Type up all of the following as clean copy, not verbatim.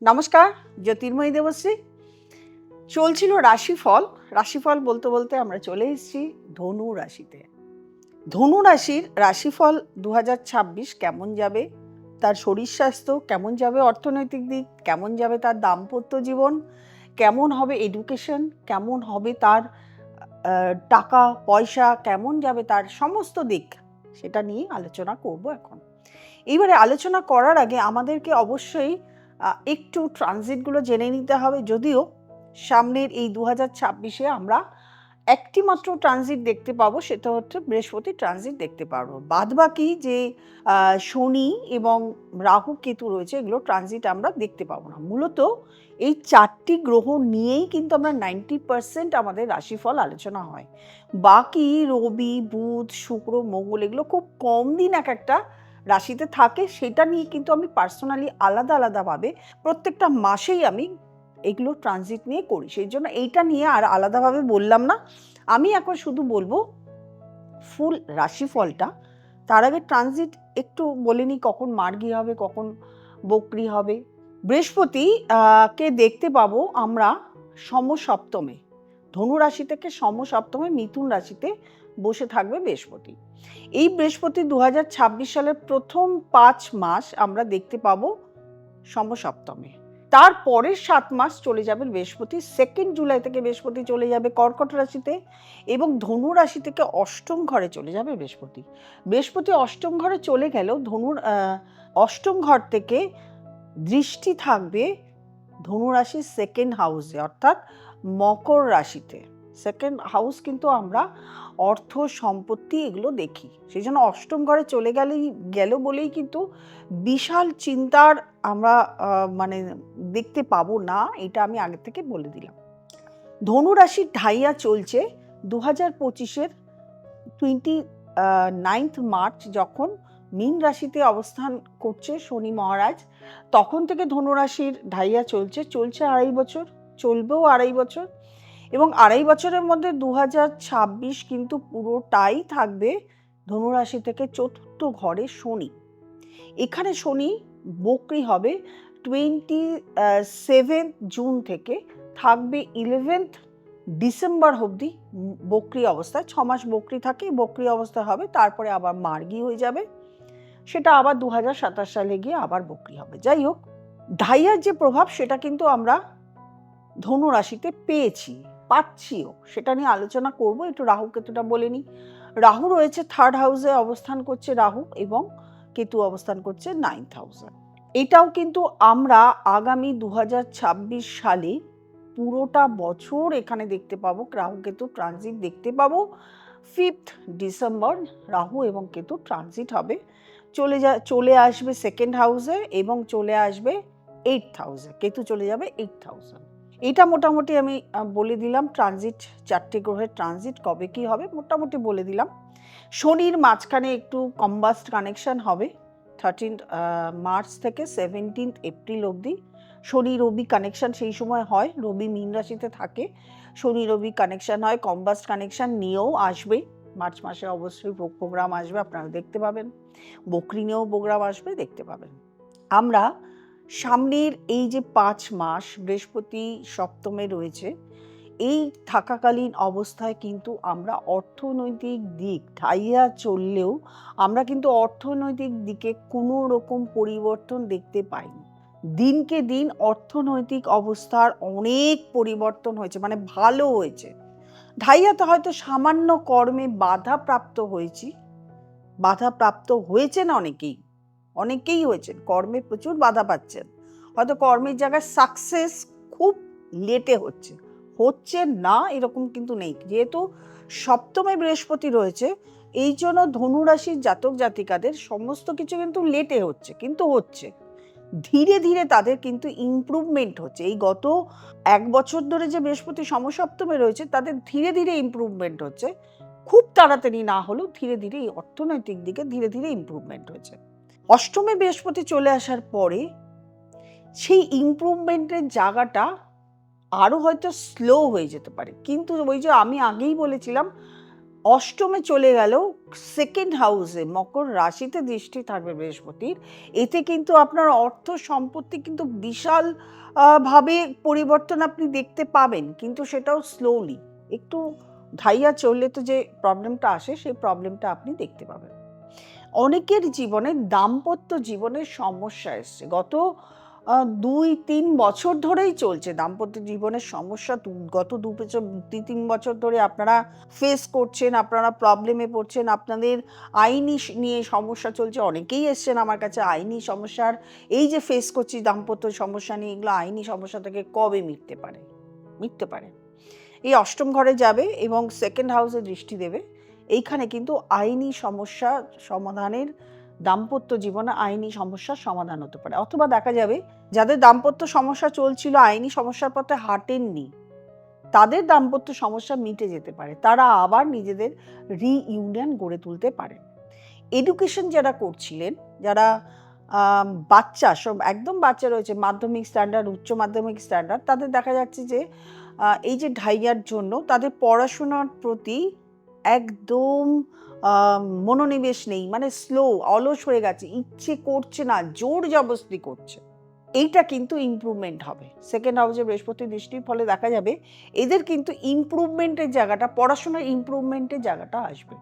নমস্কার, জ্যোতির্ময়ী দেবশ্রী। চলছিল রাশিফল বলতে বলতে আমরা চলে এসেছি ধনু রাশিতে। ধনু রাশির রাশিফল 2026 কেমন যাবে, তার শরীর স্বাস্থ্য কেমন যাবে, অর্থনৈতিক দিক কেমন যাবে, তার দাম্পত্য জীবন কেমন হবে, এডুকেশন কেমন হবে, তার টাকা পয়সা কেমন যাবে, তার সমস্ত দিক সেটা নিয়ে আলোচনা করব এখন। এইবারে আলোচনা করার আগে আমাদেরকে অবশ্যই একটু ট্রানজিটগুলো জেনে নিতে হবে। যদিও সামনের এই 2026-এ আমরা একটি মাত্র ট্রানজিট দেখতে পাবো, সেটা হচ্ছে বৃহস্পতি ট্রানজিট দেখতে পারবো। বাদবাকি যে শনি এবং রাহু কেতু রয়েছে, এগুলো ট্রানজিট আমরা দেখতে পাবো না। মূলত এই 4টি গ্রহ নিয়েই কিন্তু আমরা 90% আমাদের রাশিফল আলোচনা হয়। বাকি রবি, বুধ, শুক্র, মঙ্গল এগুলো খুব কম দিন এক একটা রাশিতে থাকে, সেটা নিয়ে কিন্তু আমি পার্সোনালি আলাদাভাবে প্রত্যেকটা মাসেই আমি এগুলো ট্রানজিট নিয়ে করি। সেই জন্য এইটা নিয়ে আর আলাদাভাবে বললাম না। আমি এখন শুধু বলবো ফুল রাশিফলটা। তার আগে ট্রানজিট একটু বলে নিই, কখন মার্গী হবে, কখন বক্রী হবে। বৃহস্পতি কে দেখতে পাবো আমরা সমসপ্তমে। ধনু রাশি থেকে সমসপ্তমে মিথুন রাশিতে বসে থাকবে বৃহস্পতি। এই বৃহস্পতি 2026 সালের প্রথম 5 মাস আমরা দেখতে পাবো সমসপ্তমে। তার পরের 7 মাস চলে যাবে বৃহস্পতি। 2 জুলাই থেকে বৃহস্পতি চলে যাবে কর্কট রাশিতে এবং ধনু রাশি থেকে অষ্টম ঘরে চলে যাবে বৃহস্পতি। বৃহস্পতি অষ্টম ঘরে চলে গেলেও ধনুর অষ্টম ঘর থেকে দৃষ্টি থাকবে ধনু রাশির সেকেন্ড হাউসে, অর্থাৎ মকর রাশিতে। সেকেন্ড হাউস কিন্তু আমরা অর্থ সম্পত্তি এগুলো দেখি, সেই জন্য অষ্টম ঘরে চলে গেল বলেই কিন্তু বিশাল চিন্তার আমরা মানে দেখতে পাবো না, এটা আমি আগে থেকে বলে দিলাম। ধনু রাশির ঢাইয়া চলছে 2025-এর 29 মার্চ, যখন মীন রাশিতে অবস্থান করছে শনি মহারাজ, তখন থেকে ধনু রাশির ঢাইয়া চলছে 2.5 বছর, চলবেও 2.5 বছর। এবং 2.5 বছরের মধ্যে 2026 কিন্তু পুরোটাই থাকবে ধনু রাশি থেকে চতুর্থ ঘরে শনি। এখানে শনি বক্রী হবে 27 জুন থেকে, থাকবে 11 ডিসেম্বর অবধি বক্রী অবস্থায়। 6 মাস বক্রী থাকে, বক্রী অবস্থা হবে, তারপরে আবার মার্গী হয়ে যাবে, সেটা আবার 2027 সালে গিয়ে আবার বক্রী হবে। যাই হোক, ঢাইয়ার যে প্রভাব সেটা কিন্তু আমরা ধনু রাশিতে পাচ্ছিও, সেটা নিয়ে আলোচনা করব। একটু রাহু কেতুটা বলে নিই। রাহু রয়েছে 3rd হাউসে অবস্থান করছে রাহু, এবং কেতু অবস্থান করছে 9th হাউসে। এটাও কিন্তু আমরা আগামী 2026 সালে পুরোটা বছর এখানে দেখতে পাবো, রাহু কেতু ট্রানজিট দেখতে পাবো। 5th ডিসেম্বর রাহু এবং কেতু ট্রানজিট হবে, চলে আসবে সেকেন্ড হাউসে এবং চলে আসবে 8th হাউসে। কেতু চলে যাবে 8th হাউসে। এটা মোটামুটি আমি বলে দিলাম ট্রানজিট, 4টে গ্রহের ট্রানজিট কবে কি হবে মোটামুটি বলে দিলাম। শনির মাঝখানে একটু কম্বাস্ট কানেকশন হবে 13 মার্চ থেকে 17 এপ্রিল অবধি। শনি রবি কানেকশন সেই সময় হয়, রবি মীন রাশিতে থাকে, শনি রবি কানেকশন হয়, কম্বাস্ট কানেকশন নিয়েও আসবে। মার্চ মাসে অবশ্যই প্রোগ্রাম আসবে, আপনারা দেখতে পাবেন। বকরি নিয়েও প্রোগ্রাম আসবে, দেখতে পাবেন। আমরা সামনের এই যে 5 মাস বৃহস্পতি সপ্তমে রয়েছে, এই থাকাকালীন অবস্থায় কিন্তু আমরা অর্থনৈতিক দিক ঢাইয়া চললেও আমরা কিন্তু অর্থনৈতিক দিকে কোনো রকম পরিবর্তন দেখতে পাইনি। দিনকে দিন অর্থনৈতিক অবস্থার অনেক পরিবর্তন হয়েছে, মানে ভালো হয়েছে। ঢাইয়াতে হয়তো সামান্য কর্মে বাধাপ্রাপ্ত হয়েছেন অনেকেই হয়েছেন, কর্মে প্রচুর বাধা পাচ্ছেন। হয়তো কর্মের জায়গায় সাকসেস খুব লেটে হচ্ছে না এরকম কিন্তু নেই, যেহেতু সপ্তমে বৃহস্পতি রয়েছে। এই জন্য ধনুরাশির জাতক জাতিকাদের সমস্ত কিছু কিন্তু লেটে হচ্ছে, কিন্তু হচ্ছে ধীরে ধীরে, তাদের কিন্তু ইমপ্রুভমেন্ট হচ্ছে। এই গত 1 বছর ধরে যে বৃহস্পতি সমসপ্তমে রয়েছে, তাদের ধীরে ধীরে ইমপ্রুভমেন্ট হচ্ছে, খুব তাড়াতাড়ি না হলেও ধীরে ধীরে এই অর্থনৈতিক দিকে ধীরে ধীরে ইমপ্রুভমেন্ট হয়েছে। অষ্টমে বৃহস্পতি চলে আসার পরে সেই ইমপ্রুভমেন্টের জায়গাটা আরও হয়তো স্লো হয়ে যেতে পারে, কিন্তু ওই যে আমি আগেই বলেছিলাম অষ্টমে চলে গেল, সেকেন্ড হাউসে মকর রাশিতে দৃষ্টি থাকবে বৃহস্পতির। এতে কিন্তু আপনার অর্থ সম্পত্তি কিন্তু বিশাল ভাবে পরিবর্তন আপনি দেখতে পাবেন, কিন্তু সেটাও স্লোলি, একটু ধাইয়া চললে তো যে প্রবলেমটা আসে সেই প্রবলেমটা আপনি দেখতে পাবেন। অনেকের জীবনে দাম্পত্য জীবনের সমস্যা এসছে, গত 2-3 বছর ধরেই চলছে দাম্পত্য জীবনের সমস্যা। গত 2-3 বছর ধরে আপনারা ফেস করছেন, আপনারা প্রবলেমে পড়ছেন, আপনাদের আইনি নিয়ে সমস্যা চলছে। অনেকেই এসছেন আমার কাছে আইনি সমস্যার, এই যে ফেস করছি দাম্পত্য সমস্যা নিয়ে, এগুলো আইনি সমস্যা থেকে কবে মিটতে পারে। এই অষ্টম ঘরে যাবে এবং সেকেন্ড হাউসে দৃষ্টি দেবে। এইখানে কিন্তু আইনি সমস্যা সমাধানের, দাম্পত্য জীবনে আইনি সমস্যার সমাধান হতে পারে। অথবা দেখা যাবে যাদের দাম্পত্য সমস্যা চলছিল, আইনি সমস্যার পথে হাঁটেননি, তাদের দাম্পত্য সমস্যা মিটে যেতে পারে, তারা আবার নিজেদের রিইউনিয়ন গড়ে তুলতে পারে। এডুকেশন যারা করছিলেন, যারা বাচ্চা, সব একদম বাচ্চা রয়েছে, মাধ্যমিক স্ট্যান্ডার্ড, উচ্চ মাধ্যমিক স্ট্যান্ডার্ড, তাদের দেখা যাচ্ছে যে এই যে ঢাইয়ার জন্য তাদের পড়াশোনার প্রতি একদম মনোনিবেশ নেই, মানে স্লো, অলস হয়ে গেছে, ইচ্ছে করছে না, জোর জবরদস্তি করছে। এইটা কিন্তু ইমপ্রুভমেন্ট হবে। সেকেন্ড হাউসে বৃহস্পতি দৃষ্টির ফলে দেখা যাবে এদের কিন্তু ইমপ্রুভমেন্টের জায়গাটা, পড়াশোনার ইমপ্রুভমেন্টের জায়গাটা আসবে,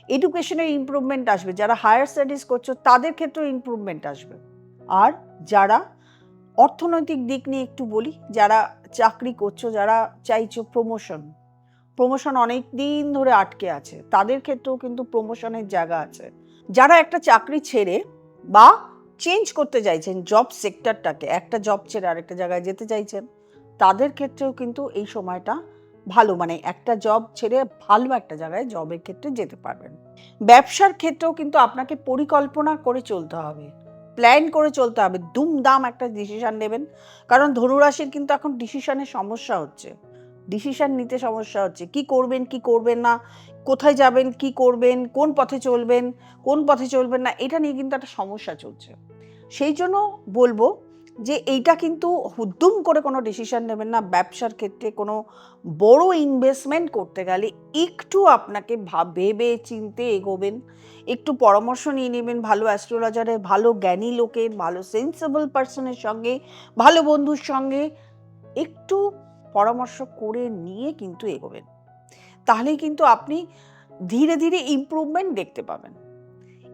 এডুকেশনের ইমপ্রুভমেন্ট আসবে। যারা হায়ার স্টাডিজ করছো তাদের ক্ষেত্রেও ইমপ্রুভমেন্ট আসবে। আর যারা অর্থনৈতিক দিক নিয়ে একটু বলি, যারা চাকরি করছো, যারা চাইছো প্রমোশন অনেক দিন ধরে আটকে আছে, তাদের ক্ষেত্রেও কিন্তু প্রমোশনের জায়গা আছে। যারা একটা চাকরি ছেড়ে বা চেঞ্জ করতে চাইছেন জব সেক্টরটাকে, একটা জব ছেড়ে আরেকটা জায়গায় যেতে চাইছেন, তাদের ক্ষেত্রেও কিন্তু এই সময়টা ভালো, মানে একটা জব ছেড়ে ভালো একটা জায়গায় জবের ক্ষেত্রে যেতে পারবেন। ব্যবসার ক্ষেত্রেও কিন্তু আপনাকে পরিকল্পনা করে চলতে হবে, প্ল্যান করে চলতে হবে, দুমদাম একটা ডিসিশন নেবেন। কারণ ধনুরাশির কিন্তু এখন ডিসিশনের সমস্যা হচ্ছে, ডিসিশন নিতে সমস্যা হচ্ছে, কি করবেন কি করবেন না, কোথায় যাবেন, কি করবেন, কোন পথে চলবেন না, এটা নিয়ে কিন্তু একটা সমস্যা চলছে। সেই জন্য বলবো যে এইটা কিন্তু হুদ্দুম করে কোনো ডিসিশন নেবেন না। ব্যবসার ক্ষেত্রে কোনো বড় ইনভেস্টমেন্ট করতে গেলে একটু আপনাকে ভেবে চিনতে এগোবেন, একটু পরামর্শ নিয়ে নেবেন ভালো অ্যাস্ট্রোলজারের, ভালো জ্ঞানী লোকের, ভালো সেন্সেবল পার্সনের সঙ্গে, ভালো বন্ধুর সঙ্গে একটু পরামর্শ করে নিয়ে কিন্তু এগোবেন। তাহলেই কিন্তু আপনি ধীরে ধীরে ইমপ্রুভমেন্ট দেখতে পাবেন।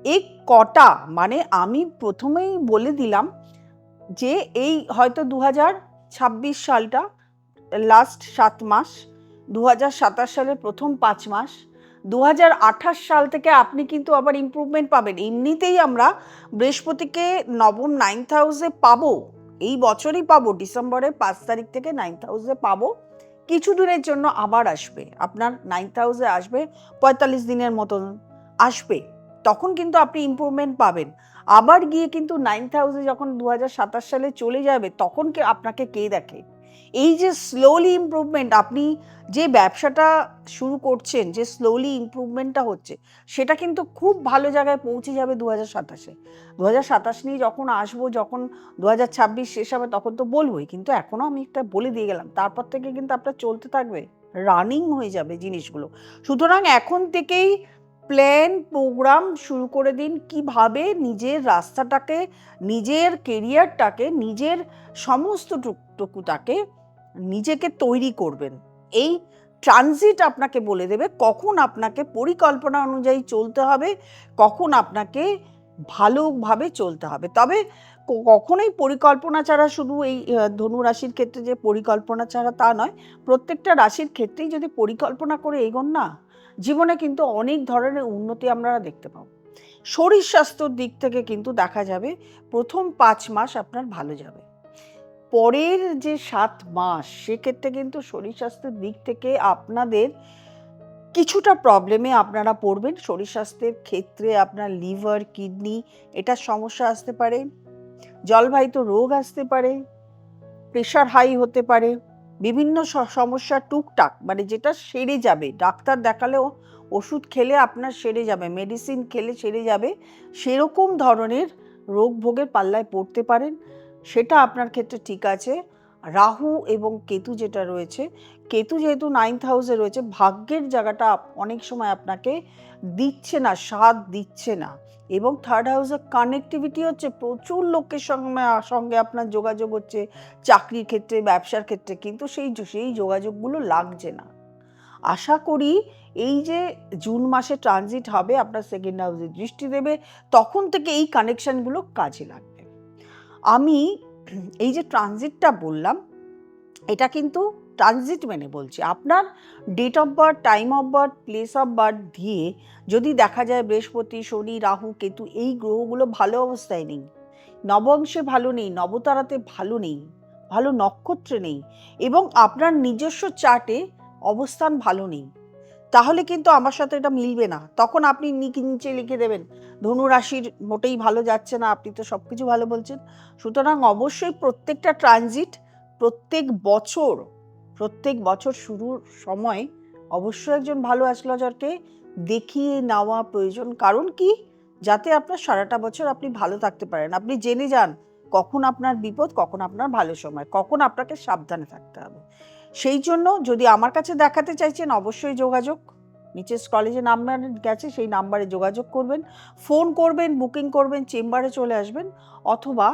এই কটা, মানে আমি প্রথমেই বলে দিলাম যে এই হয়তো 2026 সালটা লাস্ট 7 মাস, 2027 সালের প্রথম 5 মাস, 2028 সাল থেকে আপনি কিন্তু আবার ইমপ্রুভমেন্ট পাবেন। এমনিতেই আমরা বৃহস্পতিকে নবম 9th হাউসে পাবো, এই বছরই পাবো, ডিসেম্বরের 5 তারিখ থেকে 9th হাউসে পাবো। কিছু দিনের জন্য আবার আসবে, আপনার 9th হাউসে আসবে, 45 দিনের মতন আসবে, তখন কিন্তু আপনি ইমপ্রুভমেন্ট পাবেন। আবার গিয়ে কিন্তু 9th হাউসে যখন 2027 সালে চলে যাবে, তখন আপনাকে কে দেখে? এই যে স্লোলি ইমপ্রুভমেন্ট, আপনি যে ব্যবসাটা শুরু করছেন, যে স্লোলি ইমপ্রুভমেন্টটা হচ্ছে, সেটা কিন্তু খুব ভালো জায়গায় পৌঁছে যাবে 2027-এ। 2027 নিয়ে যখন আসবো, যখন 2026 শেষ হবে, তখন তো বলবোই, কিন্তু এখনও আমি একটা বলে দিয়ে গেলাম, তারপর থেকে কিন্তু আপনার চলতে থাকবে, রানিং হয়ে যাবে জিনিসগুলো। সুতরাং এখন থেকেই প্ল্যান প্রোগ্রাম শুরু করে দিন, কিভাবে নিজের রাস্তাটাকে, নিজের কেরিয়ারটাকে, নিজের সমস্ত টুকুটাকে নিজেকে তৈরি করবেন। এই ট্রানজিট আপনাকে বলে দেবে কখন আপনাকে পরিকল্পনা অনুযায়ী চলতে হবে, কখন আপনাকে ভালোভাবে চলতে হবে। তবে কখনোই পরিকল্পনা ছাড়া, শুধু এই ধনু রাশির ক্ষেত্রে যে পরিকল্পনা ছাড়া তা নয়, প্রত্যেকটা রাশির ক্ষেত্রেই যদি পরিকল্পনা করে এগোন না, জীবনে কিন্তু অনেক ধরনের উন্নতি আমরা দেখতে পাবো। শরীর স্বাস্থ্যর দিক থেকে কিন্তু দেখা যাবে প্রথম 5 মাস আপনার ভালো যাবে, পরের যে 7 মাস সেক্ষেত্রে কিন্তু শরীর স্বাস্থ্যের দিক থেকে আপনাদের কিছুটা প্রবলেমে আপনারা পড়বেন। শরীর স্বাস্থ্যের ক্ষেত্রে আপনার লিভার, কিডনি, এটার সমস্যা আসতে পারে, জলবাহিত রোগ আসতে পারে, প্রেশার হাই হতে পারে, বিভিন্ন সমস্যা টুকটাক, মানে যেটা সেরে যাবে, ডাক্তার দেখালেও ওষুধ খেলে আপনার সেরে যাবে, মেডিসিন খেলে সেরে যাবে, সেরকম ধরনের রোগ ভোগের পাল্লায় পড়তে পারেন। সেটা আপনার ক্ষেত্রে ঠিক আছে। রাহু এবং কেতু যেটা রয়েছে, কেতু যেহেতু 9th হাউসে রয়েছে, ভাগ্যের জায়গাটা অনেক সময় আপনাকে দিচ্ছে না, সাথ দিচ্ছে না। এবং 3rd হাউসে কানেক্টিভিটি হচ্ছে, প্রচুর লোকের সঙ্গে আপনার যোগাযোগ হচ্ছে, চাকরির ক্ষেত্রে, ব্যবসার ক্ষেত্রে, কিন্তু সেই যোগাযোগগুলো লাগছে না। আশা করি এই যে জুন মাসে ট্রানজিট হবে, আপনার 2nd হাউসে দৃষ্টি দেবে, তখন থেকে এই কানেকশনগুলো কাজে লাগবে। আমি এই যে ট্রানজিটটা বললাম, এটা কিন্তু ট্রানজিট মেনে বলছি। আপনার date of birth, time of birth, place of birth দিয়ে যদি দেখা যায় বৃহস্পতি, শনি, রাহু, কেতু এই গ্রহগুলো ভালো অবস্থায় নেই, নবংশে ভালো নেই, নবতারাতে ভালো নেই, ভালো নক্ষত্রে নেই, এবং আপনার নিজস্ব চার্টে অবস্থান ভালো নেই, তাহলে কিন্তু আমার সাথে এটা মিলবে না। তখন আপনি নিচে লিখে দেবেন ধনু রাশির মোটেই ভালো যাচ্ছে না, আপনি তো সব কিছু ভালো বলছেন। সুতরাং অবশ্যই প্রত্যেকটা ট্রানজিট, প্রত্যেক বছর শুরুর সময় অবশ্যই একজন ভালো অ্যাস্ট্রোলজারকে দেখিয়ে নেওয়া প্রয়োজন। কারণ কি, যাতে আপনার সারাটা বছর আপনি ভালো থাকতে পারেন, আপনি জেনে যান কখন আপনার বিপদ, কখন আপনার ভালো সময়, কখন আপনাকে সাবধানে থাকতে হবে। সেই জন্য যদি আমার কাছে দেখাতে চাইছেন, অবশ্যই যোগাযোগ, নিচে স্ক্রলে যে নাম্বার গেছে সেই নাম্বারে যোগাযোগ করবেন, ফোন করবেন, বুকিং করবেন, চেম্বারে চলে আসবেন, অথবা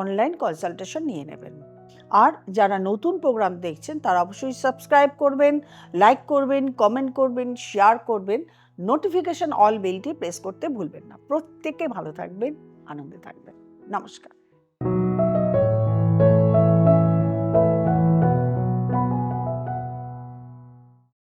অনলাইন কনসালটেশন নিয়ে নেবেন। আর যারা নতুন প্রোগ্রাম দেখছেন তারা অবশ্যই সাবস্ক্রাইব করবেন, লাইক করবেন, কমেন্ট করবেন, শেয়ার করবেন, নোটিফিকেশন অল বেলটি প্রেস করতে ভুলবেন না। প্রত্যেকে ভালো থাকবেন, আনন্দে থাকবেন। নমস্কার।